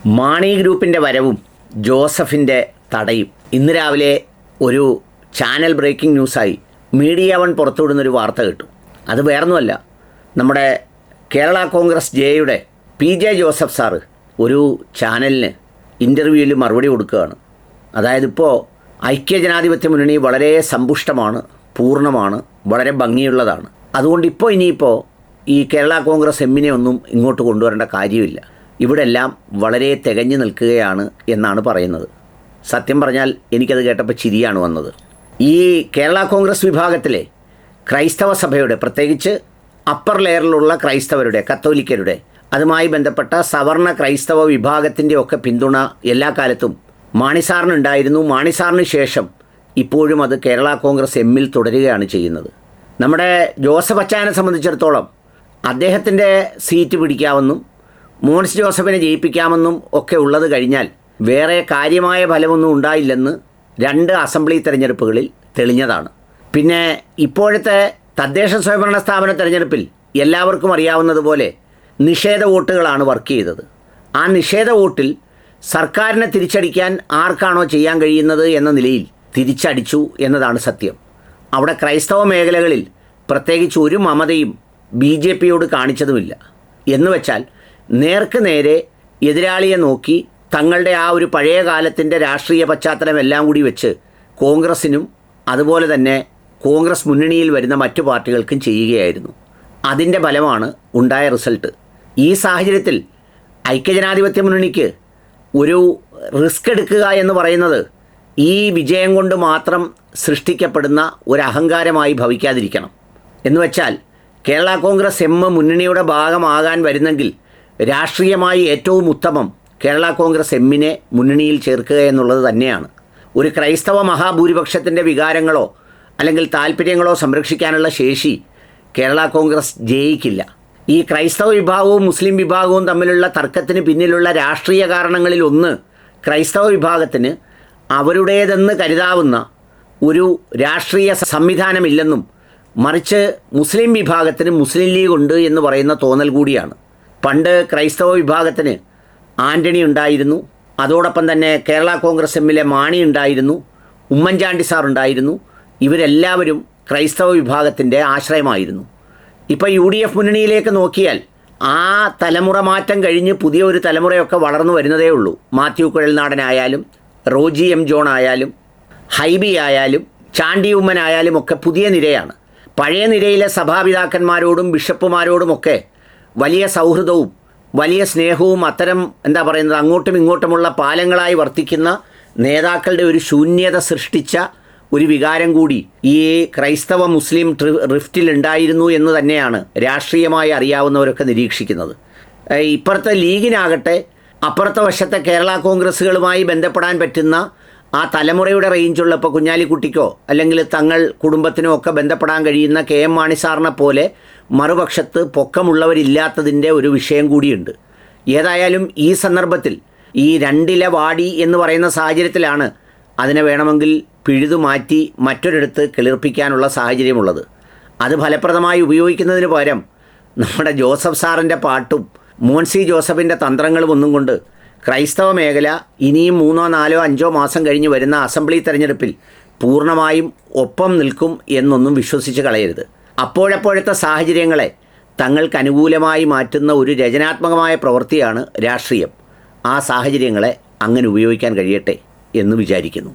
മാണി ഗ്രൂപ്പിൻ്റെ വരവും ജോസഫിൻ്റെ തടയും. ഇന്ന് രാവിലെ ഒരു ചാനൽ ബ്രേക്കിംഗ് ന്യൂസായി മീഡിയ വൺ പുറത്തുവിടുന്നൊരു വാർത്ത കേട്ടു. അത് വേറൊന്നുമല്ല, നമ്മുടെ കേരള കോൺഗ്രസ് ജെയുടെ PJ ജോസഫ് സാറ് ഒരു ചാനലിന് ഇൻ്റർവ്യൂവിൽ മറുപടി കൊടുക്കുകയാണ്. അതായത് ഇപ്പോൾ ഐക്യജനാധിപത്യ മുന്നണി വളരെ സമ്പുഷ്ടമാണ്, പൂർണ്ണമാണ്, വളരെ ഭംഗിയുള്ളതാണ്. അതുകൊണ്ട് ഇനിയിപ്പോൾ ഈ കേരള കോൺഗ്രസ് എമ്മിനെ ഒന്നും ഇങ്ങോട്ട് കൊണ്ടുവരേണ്ട കാര്യമില്ല, ഇവിടെ എല്ലാം വളരെ തികഞ്ഞു നിൽക്കുകയാണ് എന്നാണ് പറയുന്നത്. സത്യം പറഞ്ഞാൽ എനിക്കത് കേട്ടപ്പോൾ ചിരിയാണ് വന്നത്. ഈ കേരള കോൺഗ്രസ് വിഭാഗത്തിലെ ക്രൈസ്തവ സഭയുടെ, പ്രത്യേകിച്ച് അപ്പർ ലെയറിലുള്ള ക്രൈസ്തവരുടെ, കത്തോലിക്കരുടെ, അതുമായി ബന്ധപ്പെട്ട സവർണ ക്രൈസ്തവ വിഭാഗത്തിൻ്റെ ഒക്കെ പിന്തുണ എല്ലാ കാലത്തും മാണിസാറിനുണ്ടായിരുന്നു. മാണിസാറിന് ശേഷം ഇപ്പോഴും അത് കേരള കോൺഗ്രസ് എമ്മിൽ തുടരുകയാണ് ചെയ്യുന്നത്. നമ്മുടെ ജോസഫ് അച്ചായനെ സംബന്ധിച്ചിടത്തോളം അദ്ദേഹത്തിൻ്റെ സീറ്റ് പിടിക്കാമെന്നും മോൻസ് ജോസഫിനെ ജയിപ്പിക്കാമെന്നും ഒക്കെ ഉള്ളത് കഴിഞ്ഞാൽ വേറെ കാര്യമായ ഫലമൊന്നും ഉണ്ടായില്ലെന്ന് 2 അസംബ്ലി തെരഞ്ഞെടുപ്പുകളിൽ തെളിഞ്ഞതാണ്. പിന്നെ ഇപ്പോഴത്തെ തദ്ദേശ സ്വയംഭരണ സ്ഥാപന തെരഞ്ഞെടുപ്പിൽ എല്ലാവർക്കും അറിയാവുന്നതുപോലെ നിഷേധ വോട്ടുകളാണ് വർക്ക് ചെയ്തത്. ആ നിഷേധ വോട്ടിൽ സർക്കാരിനെ തിരിച്ചടിക്കാൻ ആർക്കാണോ ചെയ്യാൻ കഴിയുന്നത് എന്ന നിലയിൽ തിരിച്ചടിച്ചു എന്നതാണ് സത്യം. അവിടെ ക്രൈസ്തവ മേഖലകളിൽ പ്രത്യേകിച്ച് ഒരു മമതയും BJPയോട് കാണിച്ചതുമില്ല. എന്നുവെച്ചാൽ നേർക്ക് നേരെ എതിരാളിയെ നോക്കി തങ്ങളുടെ ആ ഒരു പഴയ കാലത്തിൻ്റെ രാഷ്ട്രീയ പശ്ചാത്തലം എല്ലാം കൂടി വെച്ച് കോൺഗ്രസിനും അതുപോലെ തന്നെ കോൺഗ്രസ് മുന്നണിയിൽ വരുന്ന മറ്റു പാർട്ടികൾക്കും ചെയ്യുകയായിരുന്നു. അതിൻ്റെ ഫലമാണ് ഉണ്ടായ റിസൾട്ട്. ഈ സാഹചര്യത്തിൽ ഐക്യജനാധിപത്യ മുന്നണിക്ക് ഒരു റിസ്ക് എടുക്കുക എന്ന് പറയുന്നത് ഈ വിജയം കൊണ്ട് മാത്രം സൃഷ്ടിക്കപ്പെടുന്ന ഒരു അഹങ്കാരമായി ഭവിക്കാതിരിക്കണം. എന്നുവെച്ചാൽ കേരള കോൺഗ്രസ് എം മുന്നണിയുടെ ഭാഗമാകാൻ വരുന്നെങ്കിൽ രാഷ്ട്രീയമായി ഏറ്റവും ഉത്തമം കേരള കോൺഗ്രസ് എമ്മിനെ മുന്നണിയിൽ ചേർക്കുക എന്നുള്ളത് തന്നെയാണ്. ഒരു ക്രൈസ്തവ മഹാഭൂരിപക്ഷത്തിൻ്റെ വികാരങ്ങളോ അല്ലെങ്കിൽ താല്പര്യങ്ങളോ സംരക്ഷിക്കാനുള്ള ശേഷി കേരള കോൺഗ്രസ് ജയിക്കില്ല. ഈ ക്രൈസ്തവ വിഭാഗവും മുസ്ലിം വിഭാഗവും തമ്മിലുള്ള തർക്കത്തിന് പിന്നിലുള്ള രാഷ്ട്രീയ കാരണങ്ങളിൽ ഒന്ന്, ക്രൈസ്തവ വിഭാഗത്തിന് അവരുടേതെന്ന് കരുതാവുന്ന ഒരു രാഷ്ട്രീയ സംവിധാനമില്ലെന്നും മറിച്ച് മുസ്ലിം വിഭാഗത്തിന് മുസ്ലിം ലീഗ് ഉണ്ട് എന്ന് പറയുന്ന തോന്നൽ കൂടിയാണ്. പണ്ട് ക്രൈസ്തവ വിഭാഗത്തിന് ആൻ്റണി ഉണ്ടായിരുന്നു, അതോടൊപ്പം തന്നെ കേരള കോൺഗ്രസ് എമ്മിലെ മാണി ഉണ്ടായിരുന്നു, ഉമ്മൻചാണ്ടി സാർ ഉണ്ടായിരുന്നു. ഇവരെല്ലാവരും ക്രൈസ്തവ വിഭാഗത്തിൻ്റെ ആശ്രയമായിരുന്നു. ഇപ്പോൾ UDF മുന്നണിയിലേക്ക് നോക്കിയാൽ ആ തലമുറ മാറ്റം കഴിഞ്ഞ് പുതിയ ഒരു തലമുറയൊക്കെ വളർന്നു വരുന്നതേ ഉള്ളൂ. മാത്യു കുഴൽനാടനായാലും റോജി M ജോൺ ആയാലും ഹൈബി ആയാലും ചാണ്ടി ഉമ്മൻ ആയാലും ഒക്കെ പുതിയ നിരയാണ്. പഴയ നിരയിലെ സഭാപിതാക്കന്മാരോടും ബിഷപ്പുമാരോടുമൊക്കെ വലിയ സൗഹൃദവും വലിയ സ്നേഹവും അത്തരം അങ്ങോട്ടും ഇങ്ങോട്ടുമുള്ള പാലങ്ങളായി വർത്തിക്കുന്ന നേതാക്കളുടെ ഒരു ശൂന്യത സൃഷ്ടിച്ച ഒരു വികാരം കൂടി ഈ ക്രൈസ്തവ മുസ്ലിം റിഫ്റ്റിൽ ഉണ്ടായിരുന്നു എന്ന് തന്നെയാണ് രാഷ്ട്രീയമായി അറിയാവുന്നവരൊക്കെ നിരീക്ഷിക്കുന്നത്. ഇപ്പുറത്തെ ലീഗിനാകട്ടെ അപ്പുറത്തെ വശത്തെ കേരള കോൺഗ്രസ്സുകളുമായി ബന്ധപ്പെടാൻ പറ്റുന്ന ആ തലമുറയുടെ റേഞ്ചുള്ള, ഇപ്പോൾ കുഞ്ഞാലിക്കുട്ടിക്കോ അല്ലെങ്കിൽ തങ്ങൾ കുടുംബത്തിനോ ഒക്കെ ബന്ധപ്പെടാൻ കഴിയുന്ന KM മാണി സാറിനെ പോലെ മറുപക്ഷത്ത് പൊക്കമുള്ളവരില്ലാത്തതിൻ്റെ ഒരു വിഷയം കൂടിയുണ്ട്. ഏതായാലും ഈ സന്ദർഭത്തിൽ ഈ 2 വാടി എന്ന് പറയുന്ന സാഹചര്യത്തിലാണ് അതിനെ വേണമെങ്കിൽ പിഴുതു മാറ്റി മറ്റൊരിടത്ത് കിളിർപ്പിക്കാനുള്ള സാഹചര്യമുള്ളത്. അത് ഫലപ്രദമായി ഉപയോഗിക്കുന്നതിന് പകരം നമ്മുടെ ജോസഫ് സാറിൻ്റെ പാട്ടും മോൻസി ജോസഫിൻ്റെ തന്ത്രങ്ങളും ഒന്നും കൊണ്ട് ക്രൈസ്തവ മേഖല ഇനിയും 3, 4, 5 മാസം കഴിഞ്ഞ് വരുന്ന അസംബ്ലി തെരഞ്ഞെടുപ്പിൽ പൂർണ്ണമായും ഒപ്പം നിൽക്കും എന്നൊന്നും വിശ്വസിച്ച് കളയരുത്. അപ്പോഴപ്പോഴത്തെ സാഹചര്യങ്ങളെ തങ്ങൾക്ക് അനുകൂലമായി മാറ്റുന്ന ഒരു രചനാത്മകമായ പ്രവൃത്തിയാണ് രാഷ്ട്രീയം. ആ സാഹചര്യങ്ങളെ അങ്ങനെ ഉപയോഗിക്കാൻ കഴിയട്ടെ എന്ന് വിചാരിക്കുന്നു.